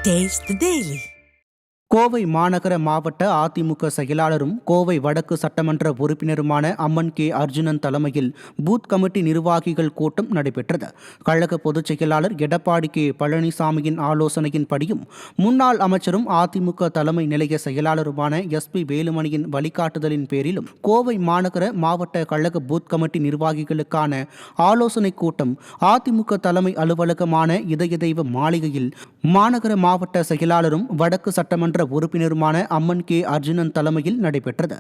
Taste the Daily. Kovai மாநகர மாவட்ட அதிமுக செயலாளரும் கோவை வடக்கு சட்டமன்ற உறுப்பினருமான அம்மன் கே அர்ஜுனன் தலைமையில் பூத் கமிட்டி நிர்வாகிகள் கூட்டம் நடைபெற்றது. கழக பொதுச் செயலாளர் எடப்பாடி கே பழனிசாமியின் ஆலோசனையின்படியும் முன்னாள் அமைச்சரும் அதிமுக தலைமை நிலைய செயலாளருமான SP வேலுமணியின் வழிகாட்டுதலின் பேரிலும் கோவை மாநகர மாவட்ட கழக பூத் கமிட்டி நிர்வாகிகளுக்கான ஆலோசனை கூட்டம் அதிமுக தலைமை அலுவலகமான இதய தெய்வ மாளிகையில் மாநகர மாவட்ட செயலாளரும் வடக்கு சட்டமன்ற உறுப்பினருமான அம்மன் கே அர்ஜுனன் தலைமையில் நடைபெற்றது.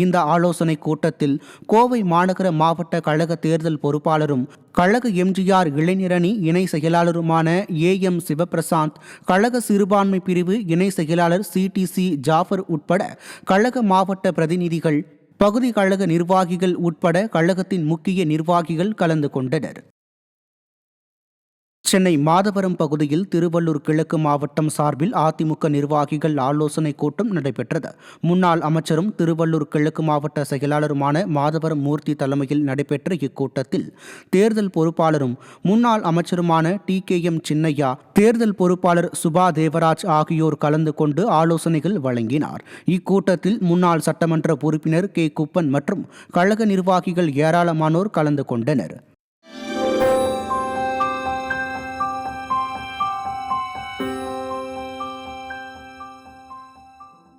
இந்த ஆலோசனை கூட்டத்தில் கோவை மாநகர மாவட்ட கழக தேர்தல் பொறுப்பாளரும் கழக MGR இளைஞரணி இணை செயலாளருமான AM சிவபிரசாந்த், கழக சிறுபான்மை பிரிவு இணை செயலாளர் CTC ஜாஃபர் உட்பட கழக மாவட்ட பிரதிநிதிகள், பகுதி கழக நிர்வாகிகள் உட்பட கழகத்தின் முக்கிய நிர்வாகிகள் கலந்து கொண்டனர். சென்னை மாதவரம் பகுதியில் திருவள்ளூர் கிழக்கு மாவட்டம் சார்பில் அதிமுக நிர்வாகிகள் ஆலோசனை கூட்டம் நடைபெற்றது. முன்னாள் அமைச்சரும் திருவள்ளூர் கிழக்கு மாவட்ட செயலாளருமான மாதவரம் மூர்த்தி தலைமையில் நடைபெற்ற இக்கூட்டத்தில் தேர்தல் பொறுப்பாளரும் முன்னாள் அமைச்சருமான TKM சின்னையா, தேர்தல் பொறுப்பாளர் சுபா தேவராஜ் ஆகியோர் கலந்து கொண்டு ஆலோசனைகள் வழங்கினார். இக்கூட்டத்தில் முன்னாள் சட்டமன்ற உறுப்பினர் K குப்பன் மற்றும் கழக நிர்வாகிகள் ஏராளமானோர் கலந்து கொண்டனர்.